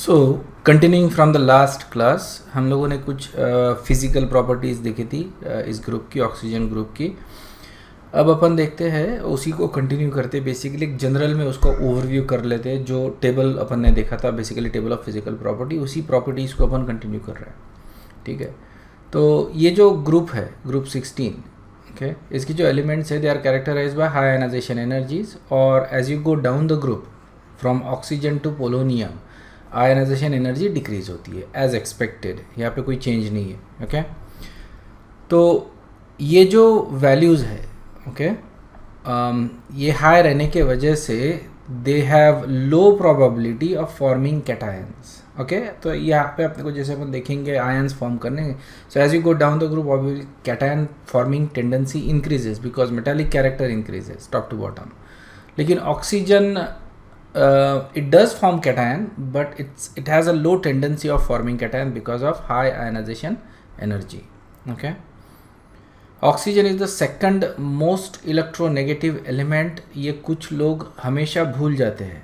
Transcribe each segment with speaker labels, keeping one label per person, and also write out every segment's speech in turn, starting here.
Speaker 1: So continuing from the last class हम लोगों ने कुछ फिज़िकल प्रॉपर्टीज़ देखी थी इस ग्रुप की, ऑक्सीजन ग्रुप की। अब अपन देखते हैं उसी को कंटिन्यू करते, बेसिकली एक जनरल में उसको ओवरव्यू कर लेते हैं। जो टेबल अपन ने देखा था, basically table of physical property, उसी प्रॉपर्टीज़ को अपन कंटिन्यू कर रहे हैं। ठीक है, तो ये जो ग्रुप है, ग्रुप 16, ओके, इसकी जो एलिमेंट्स है they are characterize by high ionization energies. और as you go down the group from oxygen to polonium, ionization energy decrease होती है एज एक्सपेक्टेड, यहाँ पे कोई चेंज नहीं है। ओके, तो ये जो वैल्यूज़ है, ओके, ये हाई रहने के वजह से they have low probability of forming cations. Okay, तो यहाँ पे अपने को जैसे अपन देखेंगे आयंस फॉर्म करने, so as you go down the group obviously cation forming tendency increases because metallic character increases top to bottom. लेकिन oxygen it does form cation, but it has a low tendency of forming cation because of high ionization energy. Okay, oxygen is the second most electronegative element. ये कुछ लोग हमेशा भूल जाते हैं।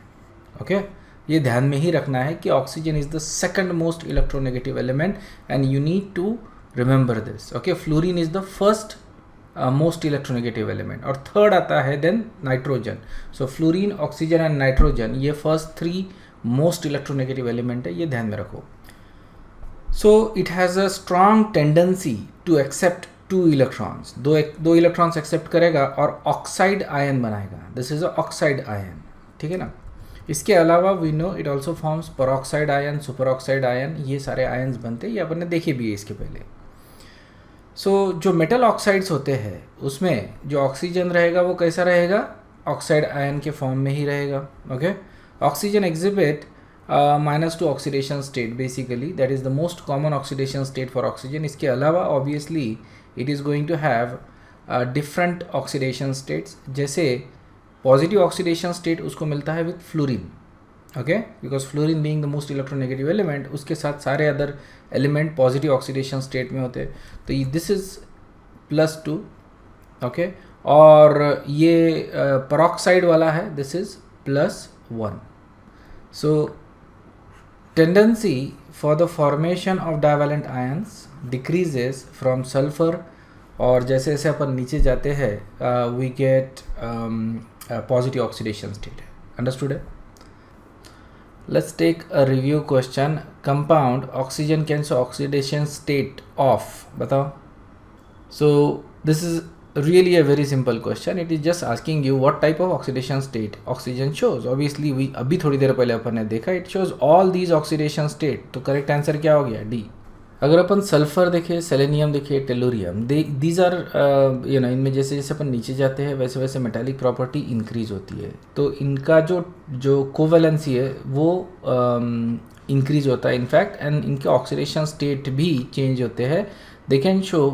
Speaker 1: okay? ये ध्यान में ही रखना है कि oxygen is the second most electronegative element and you need to remember this. Okay, fluorine is the first most electronegative element और थर्ड आता है then nitrogen. So fluorine, oxygen and nitrogen, ये फर्स्ट 3 मोस्ट इलेक्ट्रोनेगेटिव एलिमेंट है, ये ध्यान में रखो। So it has a strong tendency to accept 2 electrons, दो इलेक्ट्रॉन्स एक्सेप्ट करेगा और ऑक्साइड आयन बनाएगा। This is a oxide ion, ठीक है ना। इसके अलावा we know it also forms peroxide ion, super oxide ion, ये सारे आयन्स बनते हैं, ये अपन ने देखे भी है इसके पहले। सो जो मेटल ऑक्साइड्स होते हैं उसमें जो ऑक्सीजन रहेगा वो कैसा रहेगा, ऑक्साइड आयन के फॉर्म में ही रहेगा। Okay, oxygen exhibit -2 oxidation state, basically that is the most common oxidation state for oxygen. इसके अलावा obviously it is going to have different oxidation states. जैसे पॉजिटिव ऑक्सीडेशन स्टेट उसको मिलता है with fluorine, okay, because fluorine being the most electronegative element, उसके साथ सारे other element positive oxidation state में होते हैं। तो दिस इज +2, ओके, और ये परऑक्साइड वाला है, this is +1। So tendency for the formation of divalent ions decreases from sulphur, और जैसे जैसे अपन नीचे जाते हैं we get positive oxidation state. Understood है? Let's take a review question. Compound oxygen can show oxidation state of, बताओ। So this is really a very simple question. It is just asking you what type of oxidation state oxygen shows. Obviously we अभी थोड़ी देर पहले अपन ने देखा it shows all these oxidation state. तो correct answer क्या हो गया? D. अगर अपन सल्फर देखें, सेलेनियम देखें, टेलुरियम, दीज आर इनमें जैसे जैसे अपन नीचे जाते हैं वैसे वैसे मेटालिक प्रॉपर्टी इंक्रीज होती है, तो इनका जो कोवैलेंसी है वो इंक्रीज होता है इनफैक्ट, एंड इनके ऑक्सीडेशन स्टेट भी चेंज होते हैं। They can show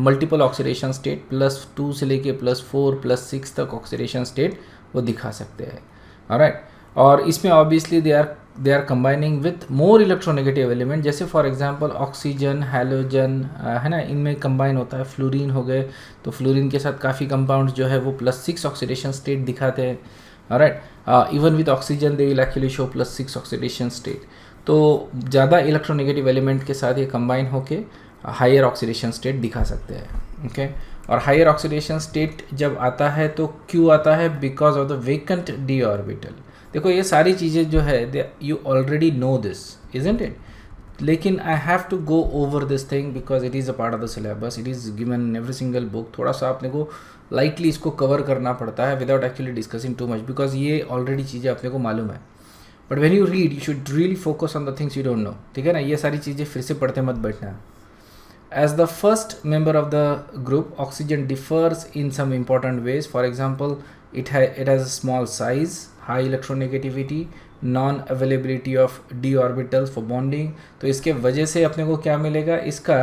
Speaker 1: multiple oxidation state, +2 से लेके +4 +6 तक ऑक्सीडेशन स्टेट वो दिखा सकते हैं। ऑलराइट, और इसमें obviously they are combining with more electronegative element, जैसे फॉर एग्जांपल ऑक्सीजन, हैलोजन, है ना, इनमें कंबाइन होता है। फ्लोरीन हो गए, तो फ्लोरीन के साथ काफ़ी कंपाउंड्स जो है वो +6 ऑक्सीडेशन स्टेट दिखाते हैं। Alright, even with oxygen they will actually show +6 oxidation state. तो ज़्यादा इलेक्ट्रोनेगेटिव एलिमेंट के साथ ये कंबाइन होके हायर ऑक्सीडेशन स्टेट दिखा सकते हैं। ओके, और हायर ऑक्सीडेशन स्टेट जब आता है तो क्यों आता है? Because of the vacant d orbital. देखो ये सारी चीज़ें जो है you already know this, isn't it? लेकिन I have to go over this thing because it is a part of the syllabus, it is given in every single book. थोड़ा सा अपने को लाइटली इसको कवर करना पड़ता है without actually discussing too much, because ये ऑलरेडी चीज़ें अपने को मालूम है। But when you read you should really focus on the things you don't know, ठीक है ना। ये सारी चीज़ें फिर से पढ़ते मत बैठना। As the first member of the group, oxygen differs in some important ways. For example, it has a small size, high electronegativity, non-availability of d orbitals for bonding. तो इसके वजह से अपने को क्या मिलेगा? इसका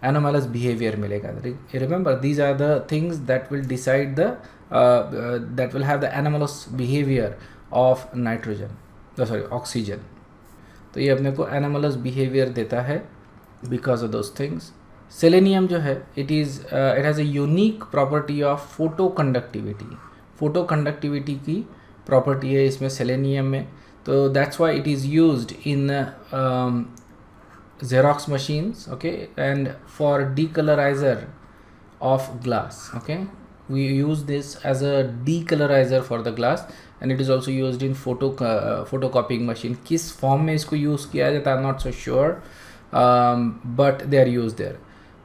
Speaker 1: anomalous behavior मिलेगा। Remember, these are the things that will decide the that will have the anomalous behavior of nitrogen. Oxygen. तो ये अपने को anomalous behavior देता है because of those things. Selenium जो है it has a unique property of photo conductivity की property है इसमें सेलेनियम में। तो that's why it is used in Xerox machines, okay, and for decolorizer of glass, okay, we use this as a decolorizer for the glass, and it is also used in photocopying machine. किस form में इसको use किया जाता है I'm not so sure, but they are used there.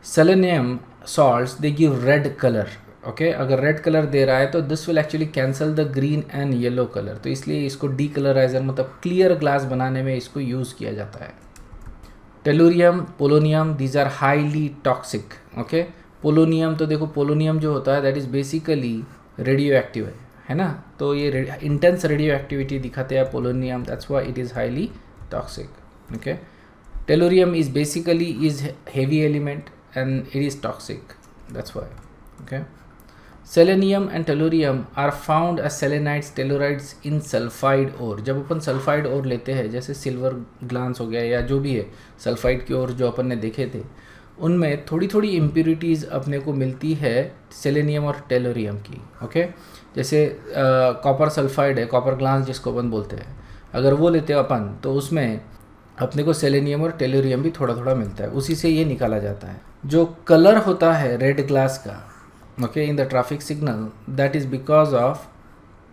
Speaker 1: Selenium salts, they give red color, okay, अगर red color दे रहा है तो this will actually cancel the green and yellow color, तो इसलिए इसको decolorizer मतलब clear glass बनाने में इसको use किया जाता है. Tellurium, polonium, these are highly toxic, okay. Polonium तो देखो, पोलोनियम जो होता है that is basically radio active है ना, तो ये इंटेंस रेडियो एक्टिविटी दिखाते हैं polonium, that's why it is highly toxic, okay. Tellurium is basically is heavy element and it is toxic, that's why, okay. Selenium and tellurium are found as selenides, tellurides in sulphide ore. जब अपन sulphide ओर लेते हैं, जैसे silver glance हो गया या जो भी है सल्फाइड की ओर जो अपन ने देखे थे, उनमें थोड़ी थोड़ी इम्प्योरिटीज़ अपने को मिलती है सेलेनियम और टेलुरियम की, ओके. जैसे कॉपर सल्फाइड है, कॉपर ग्लांस जिसको अपन बोलते हैं, अगर वो लेते हैं अपन तो उसमें अपने को सेलेनियम और टेलुरियम भी थोड़ा थोड़ा मिलता है, उसी से ये निकाला जाता है. जो कलर होता है रेड ग्लास का, okay, in the traffic signal, that is because of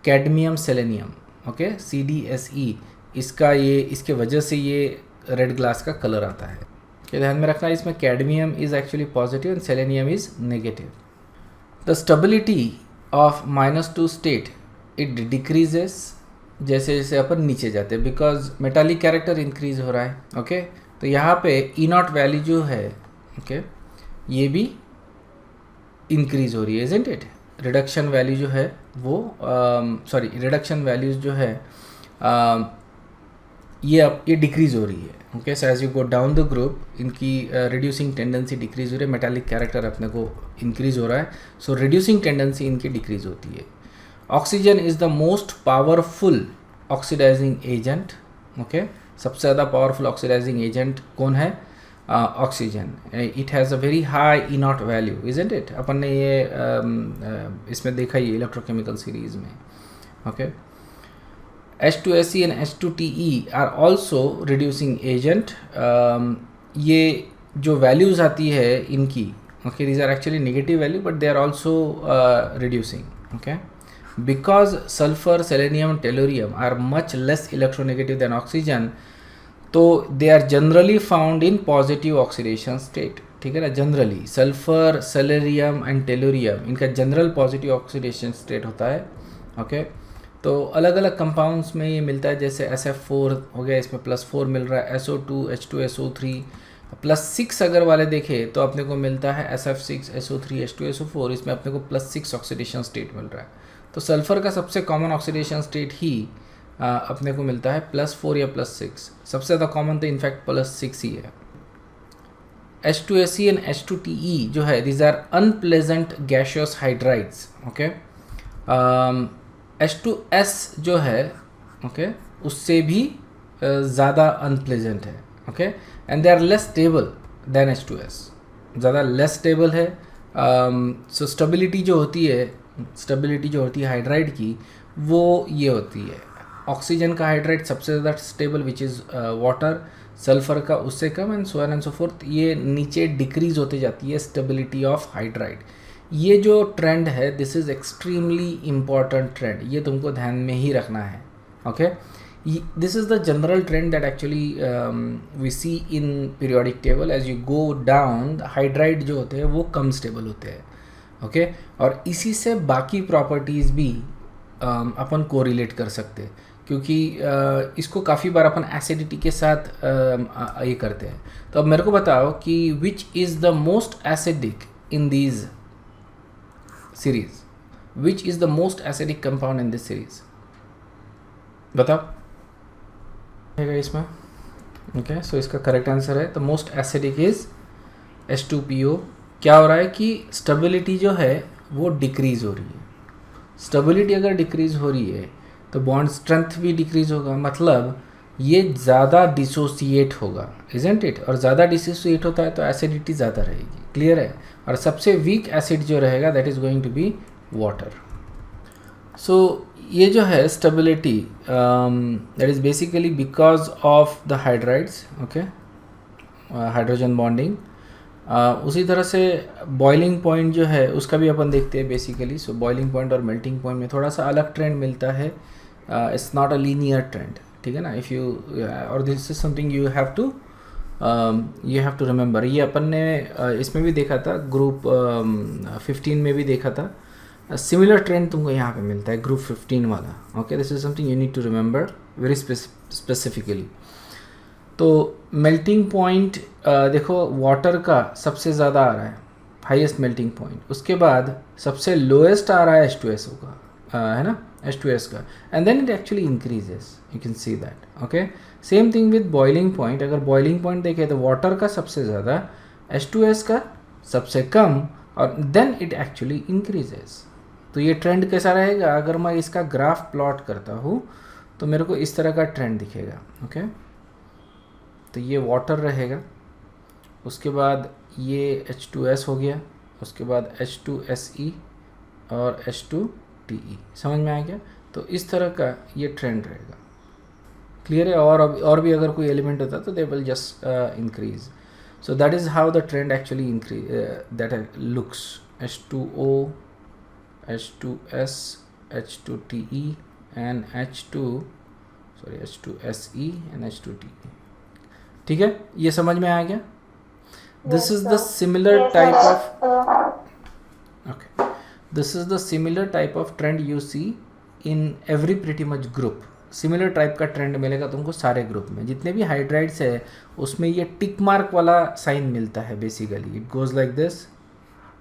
Speaker 1: cadmium selenium, okay, CDSE, इसका ये इसके वजह से ये रेड ग्लास का कलर आता है. ध्यान में रखना, इसमें cadmium is actually positive and selenium is negative. The stability of -2 state it decreases जैसे जैसे अपन नीचे जाते हैं, बिकॉज मेटालिक कैरेक्टर इंक्रीज हो रहा है, ओके. तो यहाँ पे E0 वैल्यू जो है, ओके, ये भी इंक्रीज हो रही है, इजंट इट. रिडक्शन वैल्यू जो है वो रिडक्शन वैल्यूज जो है ये डिक्रीज हो रही है, okay. So as you go down the group, इनकी रिड्यूसिंग टेंडेंसी डिक्रीज हो रही है, मेटालिक कैरेक्टर अपने को इंक्रीज हो रहा है, सो रिड्यूसिंग टेंडेंसी इनकी डिक्रीज होती है. Oxygen is the most powerful oxidising agent, okay. सबसे ज़्यादा पावरफुल ऑक्सीडाइजिंग एजेंट कौन है? Oxygen. It has a very high E0 value, isn't it. अपन ने ये इसमें देखा ही इलेक्ट्रोकेमिकल सीरीज में, okay. H2SE and H2TE are also reducing agent. ये जो वैल्यूज़ आती है इनकी, okay, these are actually negative value but they are also reducing, okay. Because sulphur, selenium, tellurium are much less electronegative than oxygen, तो they are generally found in positive oxidation state, ठीक है ना. Generally sulphur, selenium and tellurium, इनका general positive oxidation state होता है, okay. तो अलग अलग कंपाउंड्स में ये मिलता है, जैसे SF4 हो गया, इसमें +4 मिल रहा है, SO2, H2SO3, +6 अगर वाले देखें तो अपने को मिलता है SF6, SO3, H2SO4, इसमें अपने को +6 ऑक्सीडेशन स्टेट मिल रहा है. तो सल्फर का सबसे कॉमन ऑक्सीडेशन स्टेट ही अपने को मिलता है +4 या +6. सबसे ज़्यादा कॉमन तो इनफैक्ट +6 ही है. H2SE एंड H2TE जो है, these are unpleasant gaseous hydrides, okay. H2S जो है, ओके, उससे भी ज़्यादा अनप्लेजेंट है, okay. And they are less stable than H2S, ज़्यादा लेस स्टेबल है. सो स्टेबिलिटी जो होती है हाइड्राइड की, वो ये होती है. ऑक्सीजन का हाइड्राइड सबसे ज़्यादा stable which is water, sulphur का उससे कम, and so on and so forth. ये नीचे डिक्रीज होते जाती है स्टेबिलिटी ऑफ हाइड्राइड. ये जो ट्रेंड है, this is extremely important trend, ये तुमको ध्यान में ही रखना है, okay. This is the general trend that actually we see in periodic table. As you go down, hydride जो होते हैं वो कम स्टेबल होते हैं, ओके. और इसी से बाकी प्रॉपर्टीज़ भी अपन को रिलेट कर सकते हैं, क्योंकि इसको काफ़ी बार अपन एसिडिटी के साथ ये करते हैं. तो अब मेरे को बताओ कि विच is the most acidic in these series, which is the most acidic compound in this series, बताओ इसमें, ओके. सो इसका करेक्ट आंसर है the most acidic is H2PO. क्या हो रहा है कि स्टेबिलिटी जो है वो डिक्रीज़ हो रही है. स्टेबिलिटी अगर डिक्रीज़ हो रही है तो बॉन्ड स्ट्रेंथ भी डिक्रीज़ होगा, मतलब ये ज़्यादा डिसोसिएट होगा, इजंट इट. और ज़्यादा डिसोसिएट होता है तो एसिडिटी ज़्यादा रहेगी, क्लियर है. और सबसे वीक एसिड जो रहेगा that is going to be water. So ये जो है stability that is basically because of the hydrides, okay, hydrogen bonding. उसी तरह से बॉइलिंग पॉइंट जो है उसका भी अपन देखते हैं बेसिकली। सो बॉइलिंग पॉइंट और मेल्टिंग पॉइंट में थोड़ा सा अलग ट्रेंड मिलता है, it's not a linear trend, ठीक है ना। इफ़ यू और this is something you have to remember. ये अपन ने इसमें भी देखा था, ग्रुप 15 में भी देखा था। सिमिलर ट्रेंड तुमको यहाँ पे मिलता है ग्रुप 15 वाला, okay. This is something you need to remember very specifically. तो मेल्टिंग पॉइंट देखो वाटर का सबसे ज़्यादा आ रहा है, हाईएस्ट मेल्टिंग पॉइंट। उसके बाद सबसे लोएस्ट आ रहा है H2SO का, है ना, H2S का, and then it actually increases, you can see that, okay. Same thing with boiling point. अगर बॉइलिंग पॉइंट देखें तो वाटर का सबसे ज़्यादा, H2S का सबसे कम, और देन इट एक्चुअली इंक्रीजेस। तो ये ट्रेंड कैसा रहेगा? अगर मैं इसका ग्राफ प्लॉट करता हूँ तो मेरे को इस तरह का ट्रेंड दिखेगा, ओके। तो ये वाटर रहेगा, उसके बाद ये H2S हो गया, उसके बाद H2SE और H2TE, समझ में आ गया? तो इस तरह का ये ट्रेंड रहेगा, क्लियर है? और भी अगर कोई एलिमेंट होता तो they will just increase. So that is how the trend actually increase, that looks. H2O, H2S, H2TE and H2SE and H2TE, ठीक है? ये समझ में आ गया? This is the similar type of, okay, this is the similar type of trend you see in every pretty much group. Similar type का trend मिलेगा तुमको सारे ग्रुप में। जितने भी हाइड्राइड्स है उसमें ये टिक मार्क वाला साइन मिलता है basically. It goes like this,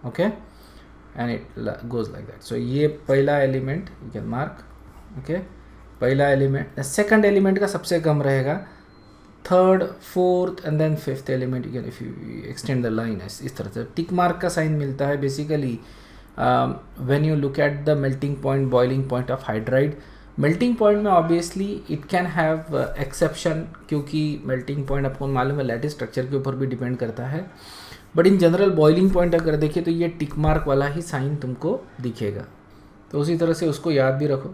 Speaker 1: okay, and it goes like that. So ये पहला element you can mark, okay, पहला एलिमेंट। सेकंड एलिमेंट का सबसे कम रहेगा, third, fourth and then fifth element you can, if you extend the line, इस तरह से टिक मार्क का साइन मिलता है basically when you look at the melting point, boiling point of hydride. Melting point में obviously it can have exception, क्योंकि melting point आपको मालूम है लैटिस स्ट्रक्चर के ऊपर भी डिपेंड करता है। But in general boiling point अगर देखें तो ये टिक मार्क वाला ही साइन तुमको दिखेगा, तो उसी तरह से उसको याद भी रखो,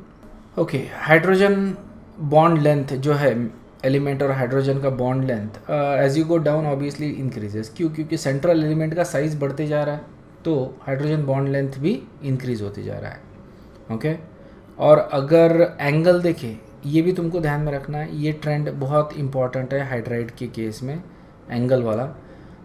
Speaker 1: ओके। हाइड्रोजन बॉन्ड लेंथ जो है एलिमेंट और हाइड्रोजन का bond length as you go down obviously increases. क्योंकि सेंट्रल एलिमेंट का साइज़ बढ़ते जा रहा है तो हाइड्रोजन बॉन्ड लेंथ भी इंक्रीज होते जा रहा है, ओके। और अगर एंगल देखें, ये भी तुमको ध्यान में रखना है, ये ट्रेंड बहुत इंपॉर्टेंट है हाइड्राइड के केस में, एंगल वाला।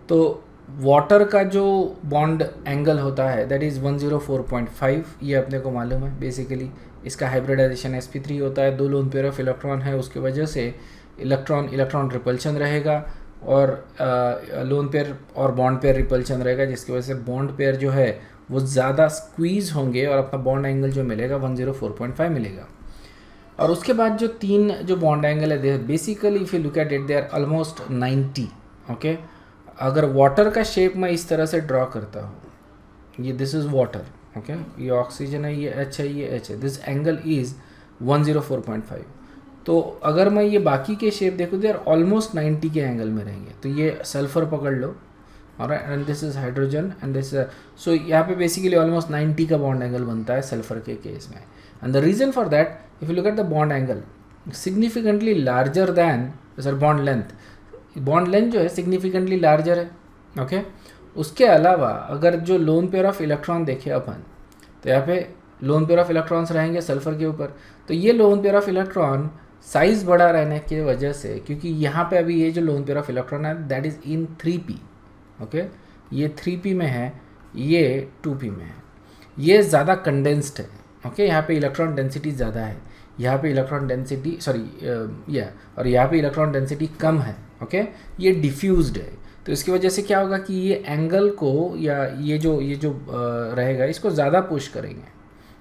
Speaker 1: तो वाटर का जो बॉन्ड एंगल होता है दैट इज़ 104.5, ये अपने को मालूम है बेसिकली। इसका हाइब्रिडाइजेशन sp3 होता है, 2 लोन पेयर ऑफ इलेक्ट्रॉन है, उसके वजह से इलेक्ट्रॉन रिपल्शन रहेगा, और लोन पेयर और बॉन्ड पेयर रिपल्शन रहेगा, जिसकी वजह से बॉन्ड पेयर जो है वो ज़्यादा स्क्वीज़ होंगे और अपना बॉन्ड एंगल जो मिलेगा 104.5 मिलेगा। और उसके बाद जो तीन जो बॉन्ड एंगल है basically if you look at it they are almost 90, okay. अगर वाटर का शेप मैं इस तरह से ड्रॉ करता हूँ, ये दिस इज़ वाटर, ओके, ये ऑक्सीजन है, ये H है, ये H है, दिस एंगल इज़ 104.5। तो अगर मैं ये बाकी के शेप देखूँ तो यार ऑलमोस्ट 90 के एंगल में रहेंगे। तो ये सल्फर पकड़ लो, और and this is hydrogen and this, so यहाँ पे बेसिकली ऑलमोस्ट 90 का बॉन्ड एंगल बनता है सल्फर के केस में। And the reason for that if you look at the bond angle significantly larger than sir bond length जो है significantly larger है, ओके। उसके अलावा अगर जो लोन पेयर ऑफ इलेक्ट्रॉन देखे अपन, तो यहाँ पे लोन पेयर ऑफ इलेक्ट्रॉन्स रहेंगे सल्फर के ऊपर। तो ये lone pair of electron size बड़ा रहने की वजह से, क्योंकि यहाँ पे अभी ये जो लोन पेयर ऑफ इलेक्ट्रॉन है that is in 3p, okay, ये 3p में है, ये 2p में है, ये ज़्यादा कंडेंस्ड है, ओके। यहाँ पे इलेक्ट्रॉन डेंसिटी ज़्यादा है, यहाँ पे इलेक्ट्रॉन डेंसिटी और यहाँ पे इलेक्ट्रॉन डेंसिटी कम है, ओके। ये डिफ्यूज्ड है, तो इसकी वजह से क्या होगा कि ये एंगल को या ये जो रहेगा इसको ज़्यादा पुश करेंगे,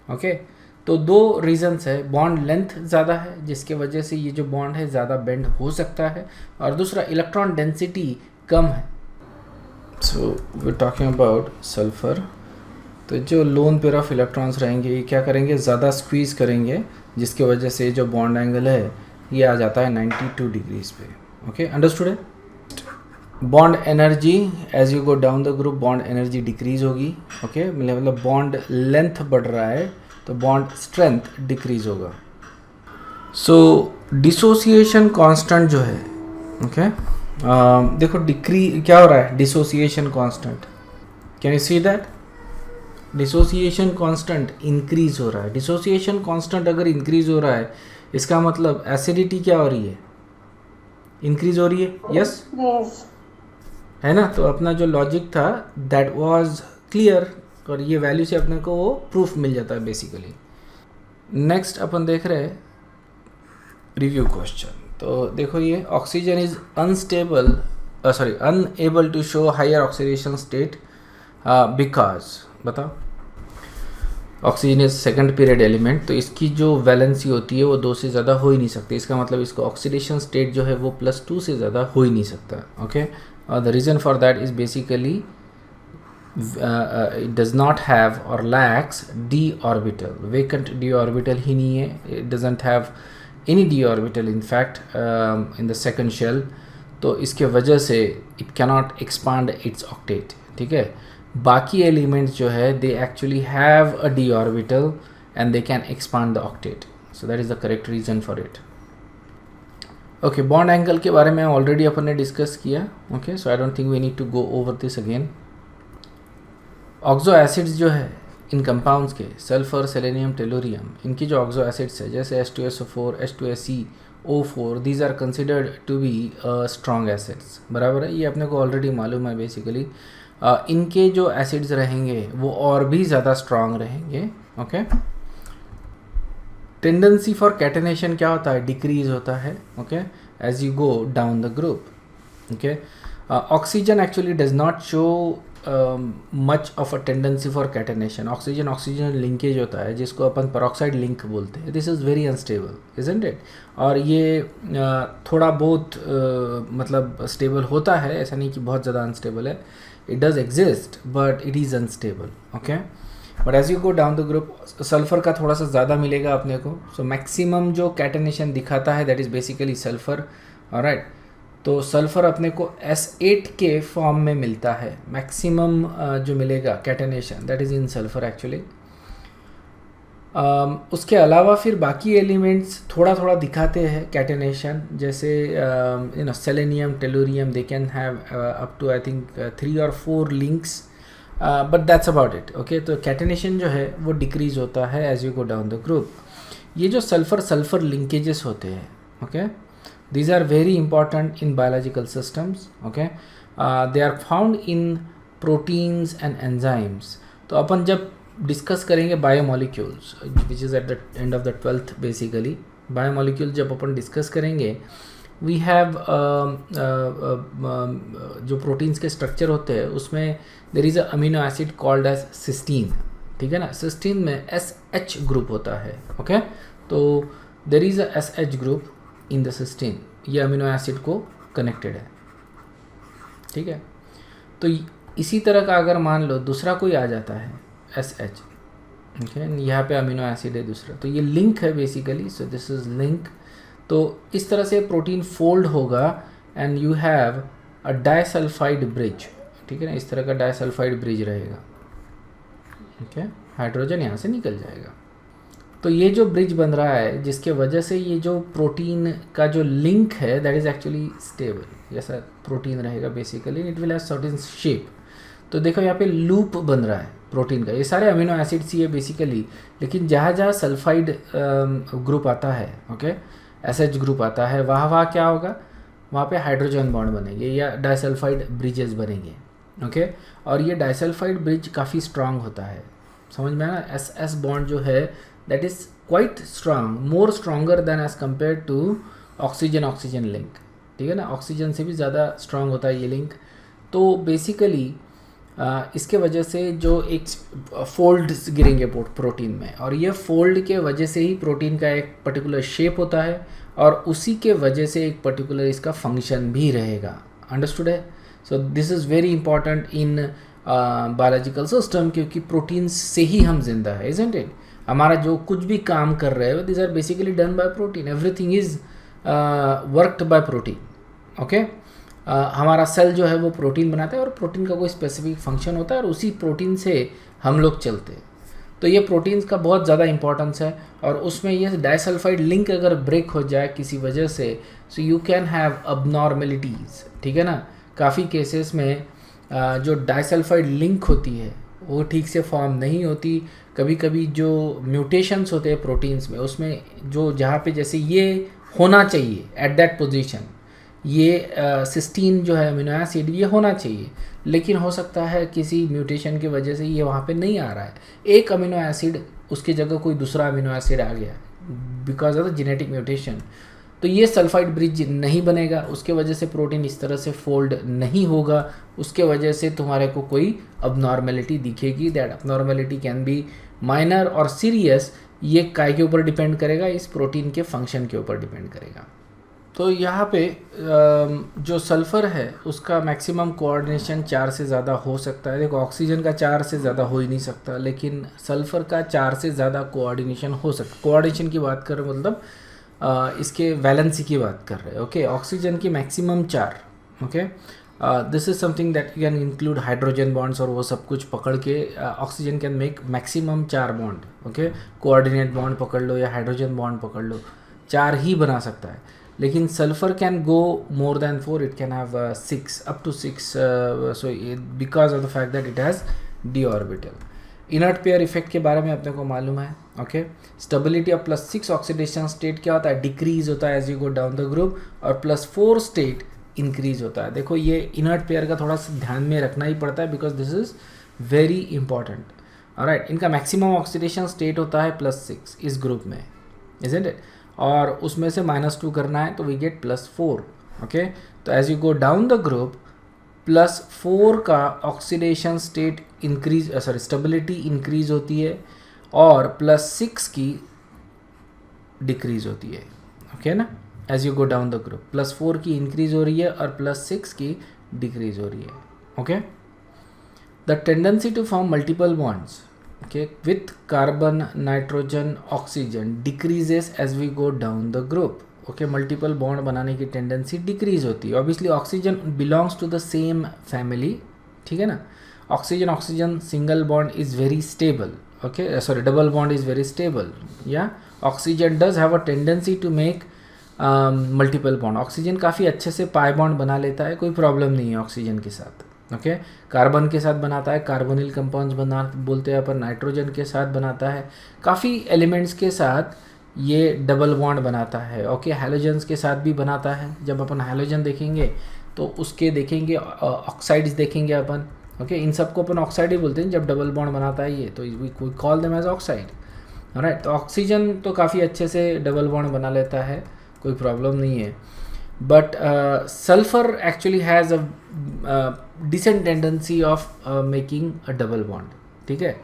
Speaker 1: ओके। तो 2 रीजंस है, बॉन्ड लेंथ ज़्यादा है जिसके वजह से ये जो बॉन्ड है ज़्यादा बेंड हो सकता है, और दूसरा इलेक्ट्रॉन डेंसिटी कम है। So we talking about sulphur. तो जो लोन पेयर ऑफ इलेक्ट्रॉन्स रहेंगे ये क्या करेंगे, ज़्यादा स्क्वीज़ करेंगे, जिसकी वजह से जो बॉन्ड एंगल है ये आ जाता है 92 डिग्रीज पे, ओके। अंडरस्टूड है? Bond energy as you go down the group bond energy decrease होगी, ओके। मतलब बॉन्ड लेंथ बढ़ रहा है तो बॉन्ड स्ट्रेंथ डिक्रीज होगा। सो डिसोसिएशन कांस्टेंट जो है, ओके देखो क्या हो रहा है, dissociation constant, can you see that? Dissociation constant increase हो रहा है। डिसोसिएशन कांस्टेंट अगर इंक्रीज हो रहा है, इसका मतलब एसिडिटी क्या हो रही है, इंक्रीज हो रही है। यस है ना? तो अपना जो लॉजिक था दैट वाज क्लियर, और ये वैल्यू से अपने को वो प्रूफ मिल जाता है बेसिकली। नेक्स्ट अपन देख रहे हैं रिव्यू क्वेश्चन। तो देखो ये oxygen is unable to show higher oxidation state because, बताओ, oxygen is second period element, तो इसकी जो वैलेंसी होती है वो 2 से ज़्यादा हो ही नहीं सकती। इसका मतलब इसको ऑक्सीडेशन स्टेट जो है वो +2 से ज़्यादा हो ही नहीं सकता। Okay, the reason for that is basically it does not have और lacks d orbital, vacant d orbital ही नहीं है, it doesn't have any d orbital in fact in the second shell, तो इसके वजह से it cannot expand its octet. ठीक है, बाकी एलिमेंट्स जो है they actually have a d orbital and they can expand the octet, so that is the correct reason for it. Okay, bond angle के बारे में ऑलरेडी अपन ने डिस्कस किया। Okay, so I don't think we need to go over this again. Oxo acids जो है इन compounds के, सल्फर, सेलेनियम, टेलोरियम, इनकी जो ऑक्सो एसिड्स है जैसे H2SO4, H2SeO4, these are considered to be strong acids. बराबर है, ये अपने को ऑलरेडी मालूम है बेसिकली। इनके जो एसिड्स रहेंगे वो और भी ज़्यादा स्ट्रॉन्ग रहेंगे। ओके, टेंडेंसी फॉर कैटेनेशन क्या होता है, डिक्रीज होता है। Okay, as you go down the group. Okay, oxygen actually does not show much of a tendency for catenation. Oxygen linkage होता है जिसको अपन पेरोक्साइड लिंक बोलते हैं, this is very unstable, isn't it? और ये थोड़ा बहुत मतलब स्टेबल होता है, ऐसा नहीं कि बहुत ज़्यादा अनस्टेबल है, it does exist but it is unstable. Okay, but as you go down the group, sulphur का थोड़ा सा ज़्यादा मिलेगा अपने को। सो मैक्सिमम जो कैटेनेशन दिखाता है that is basically sulphur. Alright, तो सल्फर अपने को S8 के फॉर्म में मिलता है, मैक्सिमम जो मिलेगा catenation that is in sulphur actually. उसके अलावा फिर बाकी एलिमेंट्स थोड़ा थोड़ा दिखाते हैं कैटेनेशन, जैसे you know selenium, tellurium, they can have up to I think 3 or 4 links, but that's about it. Okay, तो कैटेनेशन जो है वो डिक्रीज होता है as you go down the group. ये जो सल्फर लिंकेजेस होते हैं, okay, these are very important in biological systems. Okay, they are found in proteins and enzymes. तो अपन जब डिस्कस करेंगे biomolecules, which is at the end of the 12th basically, biomolecule जब अपन discuss करेंगे, we have जो proteins के structure होते हैं उसमें there is a amino acid called as cysteine. ठीक है ना, सिस्टीन में SH ग्रुप होता है। ओके, तो there is a SH group in the cysteine, ये अमीनो एसिड को कनेक्टेड है। ठीक है, तो इसी तरह का अगर मान लो दूसरा कोई आ जाता है SH, ओके, यहाँ पे अमीनो एसिड है दूसरा, तो ये लिंक है basically, so this is link. तो इस तरह से प्रोटीन फोल्ड होगा and you have a disulphide bridge. ठीक है ना, इस तरह का डाइसल्फाइड ब्रिज रहेगा। ओके, हाइड्रोजन यहाँ से निकल जाएगा। तो ये जो ब्रिज बन रहा है जिसके वजह से ये जो प्रोटीन का जो लिंक है दैट इज़ एक्चुअली स्टेबल, जैसा प्रोटीन रहेगा basically, it will have certain shape. तो देखो यहाँ पे लूप बन रहा है प्रोटीन का, ये सारे अमीनो एसिड्स ही है बेसिकली, लेकिन जहाँ जहाँ सल्फाइड ग्रुप आता है, ओके, SH ग्रुप आता है, वहाँ क्या होगा, वहाँ पे हाइड्रोजन बॉन्ड बनेंगे या डाइसल्फाइड ब्रिजेस बनेंगे। ओके, और ये डाइसल्फाइड ब्रिज काफ़ी स्ट्रांग होता है, समझ में आया ना? SS बॉन्ड जो है that is quite strong, more stronger than as compared to oxygen link. ठीक है ना, ऑक्सीजन से भी ज़्यादा स्ट्रांग होता है ये लिंक। तो बेसिकली इसके वजह से जो एक फोल्ड्स गिरेंगे प्रोटीन में, और ये फोल्ड के वजह से ही प्रोटीन का एक पर्टिकुलर शेप होता है, और उसी के वजह से एक पर्टिकुलर इसका फंक्शन भी रहेगा। अंडरस्टूड है? So this is very important in biological system, क्योंकि प्रोटीन्स से ही हम जिंदा है, इजंट इट? हमारा जो कुछ भी काम कर रहे हो this are basically done by protein, everything is worked by protein. Okay, हमारा सेल जो है वो प्रोटीन बनाता है, और प्रोटीन का कोई स्पेसिफिक फंक्शन होता है, और उसी प्रोटीन से हम लोग चलते हैं। तो ये प्रोटीन्स का बहुत ज़्यादा इंपॉर्टेंस है, और उसमें ये डाइसल्फाइड लिंक अगर ब्रेक हो जाए किसी वजह से, सो यू कैन हैव अबनॉर्मेलिटीज़, ठीक है ना। काफ़ी केसेस में जो डाइसल्फाइड लिंक होती है वो ठीक से फॉर्म नहीं होती। कभी कभी जो म्यूटेशंस होते हैं प्रोटीन्स में, उसमें जो जहाँ पे जैसे ये होना चाहिए एट दैट पोजीशन, ये सिस्टीन जो है अमीनो एसिड ये होना चाहिए, लेकिन हो सकता है किसी म्यूटेशन की वजह से ये वहाँ पे नहीं आ रहा है। एक अमीनो एसिड उसकी जगह कोई दूसरा अमीनो एसिड आ गया because of the genetic mutation, तो ये सल्फाइड ब्रिज नहीं बनेगा, उसके वजह से प्रोटीन इस तरह से फोल्ड नहीं होगा, उसके वजह से तुम्हारे को कोई अबनॉर्मेलिटी दिखेगी। That abnormality can be minor और सीरियस। ये काय के ऊपर डिपेंड करेगा, इस प्रोटीन के फंक्शन के ऊपर डिपेंड करेगा। तो यहाँ पे जो सल्फ़र है उसका मैक्सिमम कोऑर्डिनेशन 4 से ज़्यादा हो सकता है। देखो ऑक्सीजन का 4 से ज़्यादा हो ही नहीं सकता, लेकिन सल्फ़र का 4 से ज़्यादा कोऑर्डिनेशन हो सकता। कोऑर्डिनेशन की बात कर रहे मतलब इसके वैलेंसी की बात कर रहे हैं। ओके, ऑक्सीजन की maximum 4। Okay, this is something that you can include hydrogen bonds और वो सब कुछ पकड़ के oxygen can make maximum 4 bond. Okay, coordinate bond पकड़ लो या हाइड्रोजन बॉन्ड पकड़ लो, 4 ही बना सकता है। लेकिन sulphur can go more than 4, it can have 6 up to 6, so because of the fact that it has d orbital. Inert pair effect के बारे में अपने को मालूम है। Okay, stability of +6 oxidation state क्या होता है, डिक्रीज होता है as you go down the group, और +4 स्टेट इंक्रीज होता है। देखो ये इनर्ट पेयर का थोड़ा सा ध्यान में रखना ही पड़ता है because this is very important. Alright, इनका मैक्सिमम ऑक्सीडेशन स्टेट होता है +6 इस ग्रुप में, इजंट इट, और उसमें से -2 करना है तो वी गेट +4। ओके, तो as you go down the group +4 का oxidation state increase, stability increase होती है, और +6 की डिक्रीज होती है। ओके ना, as you go down the group +4 की इंक्रीज हो रही है और +6 की डिक्रीज हो रही है। Okay, the tendency to form multiple bonds with carbon, nitrogen, oxygen decreases as we go down the group. Okay, multiple bond बनाने की टेंडेंसी डिक्रीज होती है। Obviously oxygen belongs to the same family, ठीक है ना। Oxygen single bond is very stable, okay, sorry double bond is very stable, या oxygen does have a tendency to make multiple bond. Oxygen काफ़ी अच्छे से pi bond बना लेता है, कोई प्रॉब्लम नहीं है ऑक्सीजन के साथ। ओके, कार्बन के साथ बनाता है, कार्बोनिल कंपाउंड्स बना बोलते हैं अपन, नाइट्रोजन के साथ बनाता है, काफ़ी एलिमेंट्स के साथ ये डबल बॉन्ड बनाता है। ओके, हैलोजन्स के साथ भी बनाता है। जब अपन हैलोजन देखेंगे तो उसके देखेंगे ऑक्साइड्स देखेंगे अपन। ओके, इन सबको अपन ऑक्साइड ही बोलते हैं जब डबल बॉन्ड बनाता है ये, तो we call them as oxide. Right, तो ऑक्सीजन तो काफ़ी अच्छे से डबल बॉन्ड बना लेता है, कोई प्रॉब्लम नहीं है। But sulphur actually has a decent tendency of making a double bond, ठीक है।